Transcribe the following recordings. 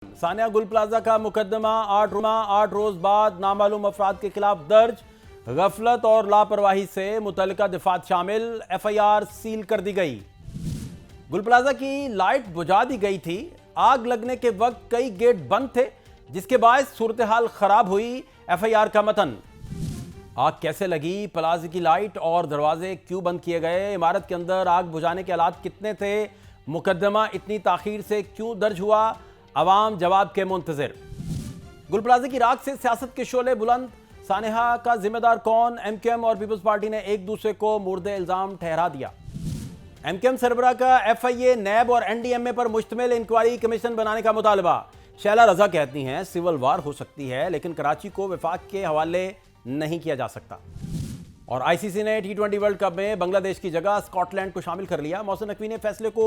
सानिया गुल प्लाजा का मुकदमा 8 रोज बाद नामालूम अफराद के खिलाफ दर्ज। गफलत और लापरवाही से मुतल्लिका दफात शामिल, एफआईआर सील कर दी गई। गुल प्लाजा की लाइट बुझा दी गई थी। आग लगने के वक्त कई गेट बंद थे, जिसके बायस सूरत हाल खराब हुई। एफआईआर का मतन। आग कैसे लगी, प्लाजा की लाइट और दरवाजे क्यों बंद किए गए, इमारत के अंदर आग बुझाने के हालात कितने थे, मुकदमा इतनी ताखीर से क्यों दर्ज हुआ, अवाम जवाब के मुंतजिर। गुल प्लाजा की राख से सियासत के शोले बुलंद, सानिया का जिम्मेदार कौन, एमक्यूएम और पीपल्स पार्टी ने एक दूसरे को मुर्दे इल्जाम ठहरा दिया। एमक्यूएम सरबराह का एफआईए, नैब और एनडीएमए पर मुश्तमिल इंक्वायरी कमीशन बनाने का मुतालबा। शैला रजा कहती हैं सिविल वार हो सकती है, लेकिन कराची को वफाक के हवाले नहीं किया जा सकता। और आईसीसी ने T20 वर्ल्ड कप में बांग्लादेश की जगह स्कॉटलैंड को शामिल कर लिया। मोहसिन नकवी ने फैसले को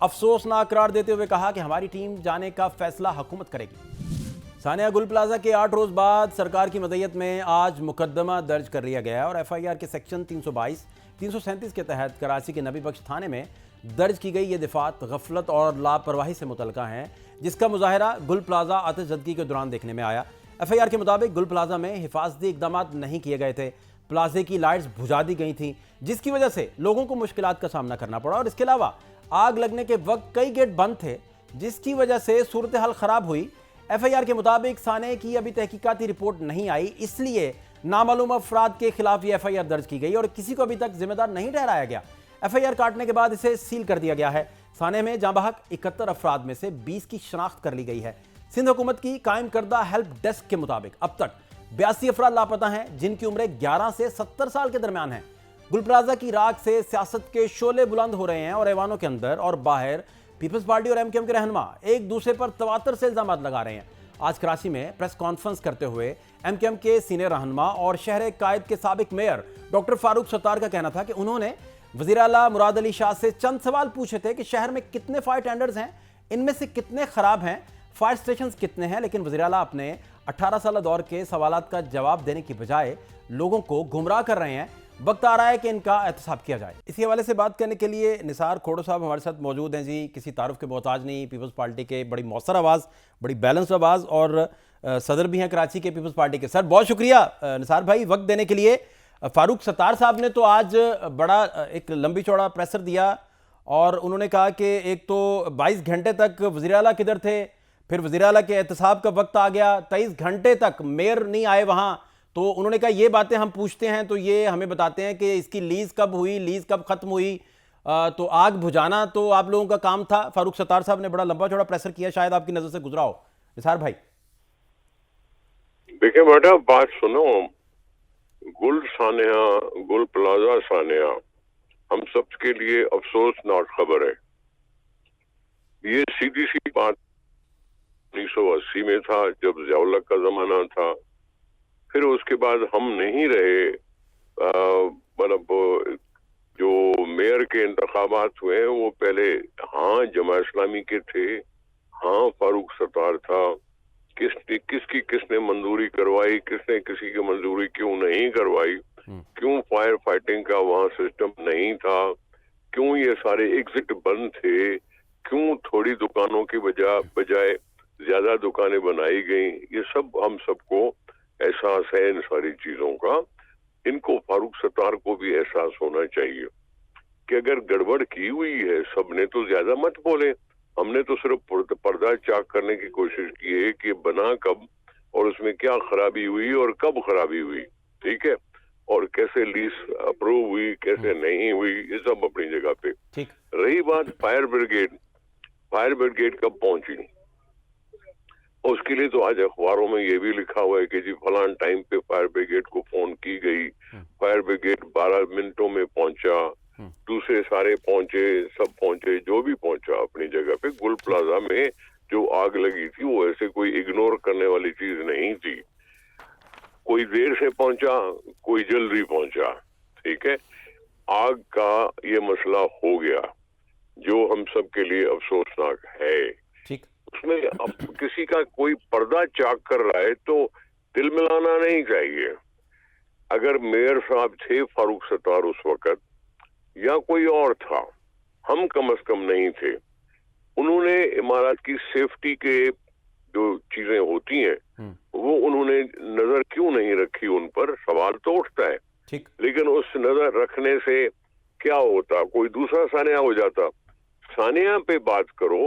अफसोसनाक करार देते हुए कहा कि हमारी टीम जाने का फैसला हुकूमत करेगी। सानिया गुल प्लाजा के 8 रोज बाद सरकार की मदईयत में आज मुकदमा दर्ज कर लिया गया और एफआईआर के सेक्शन 322, 337 के तहत कराची के नबी बख्श थाने में दर्ज की गई ये दफात गफलत और लापरवाही से मुतल्लिका हैं, जिसका मुजाहरा गुल प्लाजा आतिशज़दगी के दौरान देखने में आया। एफआईआर के मुताबिक गुल प्लाजा में हिफाजती इकदाम नहीं किए गए थे। प्लाजे की लाइट्स बुझा दी गई थी, जिसकी वजह से लोगों को मुश्किलात का सामना करना पड़ा। और इसके अलावा आग लगने के वक्त कई गेट बंद थे, जिसकी वजह से सूरत हाल खराब हुई। एफआईआर के मुताबिक सानिया की अभी तहकीकाती रिपोर्ट नहीं आई, इसलिए नामालूम अफराद के खिलाफ ये एफआईआर दर्ज की गई और किसी को अभी तक जिम्मेदार नहीं ठहराया गया। एफआईआर काटने के बाद इसे सील कर दिया गया है। सानिया में जांबहक 71 अफराद में से 20 की शनाख्त कर ली गई है। सिंध हुकूमत की कायम करदा हेल्प डेस्क के मुताबिक अब तक 82 अफराद लापता हैं, जिनकी उम्रें 11 से 70 साल के दरमियान है। गुल प्लाजा की राख से सियासत के शोले बुलंद हो रहे हैं और ऐवानों के अंदर और बाहर पीपल्स पार्टी और एमक्यूएम के रहनुमा एक दूसरे पर तवातर से इल्जाम लगा रहे हैं। आज कराची में प्रेस कॉन्फ्रेंस करते हुए एमक्यूएम के सीनियर रहनुमा और शहर कायद के साबिक मेयर डॉक्टर फारूक सत्तार का कहना था कि उन्होंने वज़ीर आला मुराद अली शाह से चंद सवाल पूछे थे कि शहर में कितने फायर टेंडर्स हैं, इनमें से कितने खराब हैं, फायर स्टेशन कितने हैं। लेकिन वज़ीर आला अपने 18 साल दौर के सवालात का जवाब देने की बजाय लोगों को गुमराह कर रहे हैं। वक्त आ रहा है कि इनका एहतसाब किया जाए। इसी हवाले से बात करने के लिए निसार खोड़ो साहब हमारे साथ मौजूद हैं। जी, किसी तारुफ के मोहताज नहीं, पीपल्स पार्टी के बड़ी मौसर आवाज़, बड़ी बैलेंस आवाज़ और सदर भी हैं कराची के पीपल्स पार्टी के। सर बहुत शुक्रिया निसार भाई वक्त देने के लिए। फारूक सत्तार साहब ने तो आज बड़ा एक लंबी चौड़ा प्रेसर दिया और उन्होंने कहा कि एक तो 22 घंटे तक वज़ीर आला किधर थे, फिर वज़ीर आला के एहतसाब का वक्त आ गया, 23 घंटे तक मेयर नहीं आए वहाँ। तो उन्होंने कहा ये बातें हम पूछते हैं तो ये हमें बताते हैं कि इसकी लीज़ कब हुई, लीज़ कब ख़त्म हुई। तो आग बुझाना तो आप लोगों का काम था। फारूक सत्तार साहब ने बड़ा लंबा चौड़ा प्रेशर किया, शायद आपकी नज़र से गुजरा हो। निसार भाई देखिए बेटा, बात सुनो। गुल प्लाजा सानिया हम सब के लिए अफसोसनाक खबर है। ये सीधी सी बात 1980 में था, जब ज़ियाउल हक का जमाना था। फिर उसके बाद हम नहीं रहे। मतलब जो मेयर के इंतखाबात हुए हैं वो पहले हाँ जमा इस्लामी के थे, हाँ फारूक सत्तार था। किसने मंजूरी करवाई, किसने किसी की मंजूरी क्यों नहीं करवाई, क्यों फायर फाइटिंग का वहाँ सिस्टम नहीं था, क्यों ये सारे एग्जिट बंद थे, क्यों थोड़ी दुकानों की बजाय ज्यादा दुकानें बनाई गई। ये सब हम सबको एहसास है इन सारी चीजों का। इनको फारूक सत्तार को भी एहसास होना चाहिए कि अगर गड़बड़ की हुई है, सबने तो ज्यादा मत बोले, हमने तो सिर्फ पर्दा चाक करने की कोशिश की है कि बना कब और उसमें क्या खराबी हुई और कब खराबी हुई, ठीक है, और कैसे लीज अप्रूव हुई, कैसे नहीं हुई, ये सब अपनी जगह पे। रही बात फायर ब्रिगेड कब पहुंची, उसके लिए तो आज अखबारों में ये भी लिखा हुआ है कि जी फलान टाइम पे फायर ब्रिगेड को फोन की गई, फायर ब्रिगेड 12 मिनटों में पहुंचा, दूसरे सारे पहुंचे, सब पहुंचे, जो भी पहुंचा अपनी जगह पे। गुल प्लाजा में जो आग लगी थी वो ऐसे कोई इग्नोर करने वाली चीज नहीं थी। कोई देर से पहुंचा, कोई जल्दी पहुंचा, ठीक है। आग का ये मसला हो गया जो हम सब के लिए अफसोसनाक है। उसमें अब किसी का कोई पर्दा चाक कर रहा है तो दिल मिलाना नहीं चाहिए। अगर मेयर साहब थे फारूक सत्तार उस वक्त या कोई और था, हम कम से कम नहीं थे। उन्होंने इमारत की सेफ्टी के जो चीजें होती हैं वो उन्होंने नजर क्यों नहीं रखी, उन पर सवाल तो उठता है। ठीक। लेकिन उस नजर रखने से क्या होता, कोई दूसरा सानिया हो जाता। सानिया पे बात करो,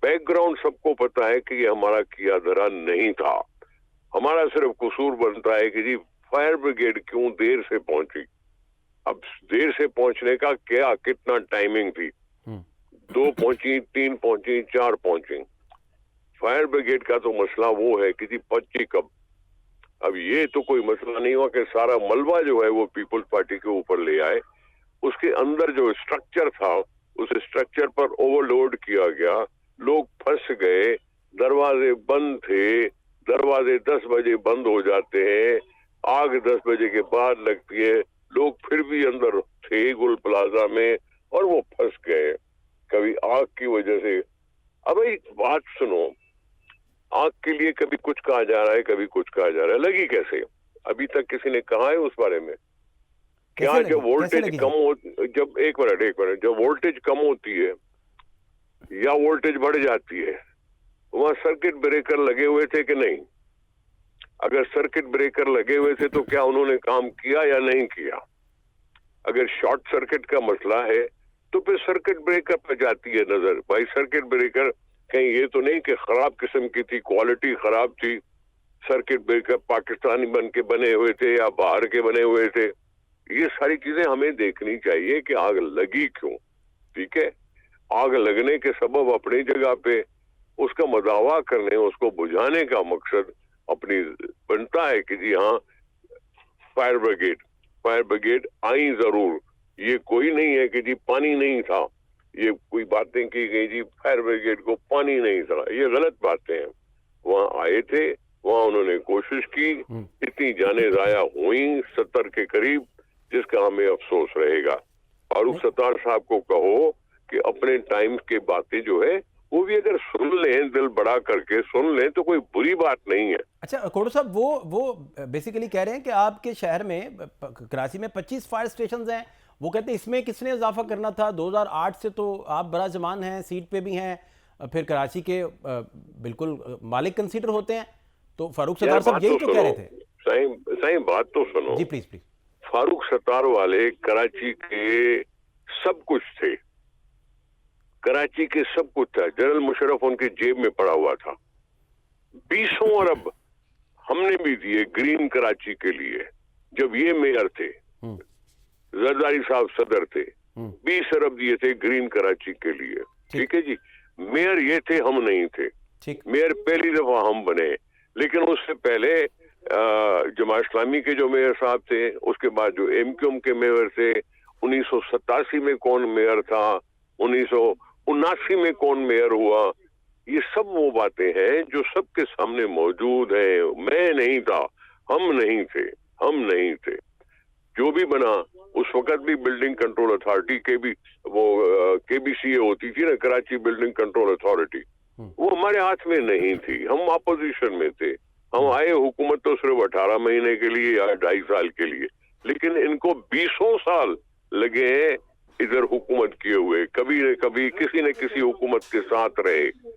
बैकग्राउंड सबको पता है कि ये हमारा किया धरा नहीं था। हमारा सिर्फ कसूर बनता है कि जी फायर ब्रिगेड क्यों देर से पहुंची। अब देर से पहुंचने का क्या, कितना टाइमिंग थी, 2 पहुंची, 3 पहुंची, 4 पहुंची। फायर ब्रिगेड का तो मसला वो है कि जी पहुंची कब। अब ये तो कोई मसला नहीं हुआ कि सारा मलबा जो है वो पीपल्स पार्टी के ऊपर ले आए। उसके अंदर जो स्ट्रक्चर था उस स्ट्रक्चर पर ओवरलोड किया गया, लोग फंस गए, दरवाजे बंद थे, दरवाजे 10 बजे बंद हो जाते हैं, आग 10 बजे के बाद लगती है, लोग फिर भी अंदर थे गुल प्लाजा में और वो फंस गए कभी आग की वजह से। अब एक बात सुनो, आग के लिए कभी कुछ कहा जा रहा है, कभी कुछ कहा जा रहा है, लगी कैसे? अभी तक किसी ने कहा है उस बारे में? क्या जब वोल्टेज कम हो, जब एक मिनट जब वोल्टेज कम होती है या वोल्टेज बढ़ जाती है, वहां सर्किट ब्रेकर लगे हुए थे कि नहीं? अगर सर्किट ब्रेकर लगे हुए थे तो क्या उन्होंने काम किया या नहीं किया? अगर शॉर्ट सर्किट का मसला है तो फिर सर्किट ब्रेकर पर जाती है नजर। भाई सर्किट ब्रेकर कहीं ये तो नहीं कि खराब किस्म की थी, क्वालिटी खराब थी, सर्किट ब्रेकर पाकिस्तानी बन के बने हुए थे या बाहर के बने हुए थे। ये सारी चीजें हमें देखनी चाहिए कि आग लगी क्यों। ठीक है, आग लगने के सबब अपनी जगह पे, उसका मदावा करने, उसको बुझाने का मकसद अपनी बनता है कि जी हाँ फायर ब्रिगेड आई जरूर। ये कोई नहीं है कि जी पानी नहीं था, ये कोई बातें की गई जी फायर ब्रिगेड को पानी नहीं था, ये गलत बातें हैं। वहां आए थे, वहां उन्होंने कोशिश की, इतनी जाने जाया हुई 70 के करीब, जिसका हमें अफसोस रहेगा। फारूक सत्तार साहब को कहो कि अपने टाइम के बातें जो है वो भी अगर सुन लें, दिल बड़ा करके सुन लें तो कोई बुरी बात नहीं है। अच्छा कोड़ो साहब, वो बेसिकली कह रहे हैं कि आपके शहर में, कराची में 25 फायर स्टेशंस हैं, वो कहते हैं इसमें किसने इजाफा करना था? 2008 से तो आप बड़ा जमान हैं, सीट पे भी हैं, फिर कराची के बिल्कुल मालिक कंसीडर होते हैं, तो फारूक सत्तार साहब यही तो कह रहे थे। सही बात तो सुनो जी प्लीज। फारूक सत्तार वाले कराची के सब कुछ थे, कराची के सब कुछ था। जनरल मुशर्रफ उनके जेब में पड़ा हुआ था। 20 अरब हमने भी दिए ग्रीन कराची के लिए जब ये मेयर थे, जरदारी साहब सदर थे, 20 अरब दिए थे ग्रीन कराची के लिए। ठीक है जी, मेयर ये थे, हम नहीं थे। मेयर पहली दफा हम बने, लेकिन उससे पहले जमात इस्लामी के जो मेयर साहब थे, उसके बाद जो एमक्यूएम के मेयर थे, 1987 में कौन मेयर था, 1979 में कौन मेयर हुआ, ये सब वो बातें हैं जो सबके सामने मौजूद हैं। मैं नहीं था, हम नहीं थे। जो भी बना उस वक्त भी बिल्डिंग कंट्रोल अथॉरिटी के भी वो KBCA होती थी ना, कराची बिल्डिंग कंट्रोल अथॉरिटी, वो हमारे हाथ में नहीं थी, हम अपोजिशन में थे। हम आए हुकूमत तो सिर्फ 18 महीने के लिए या 2.5 साल के लिए, लेकिन इनको 20 साल लगे हैं इधर हुकूमत किए हुए। कभी न कभी किसी न किसी हुकूमत के साथ रहे।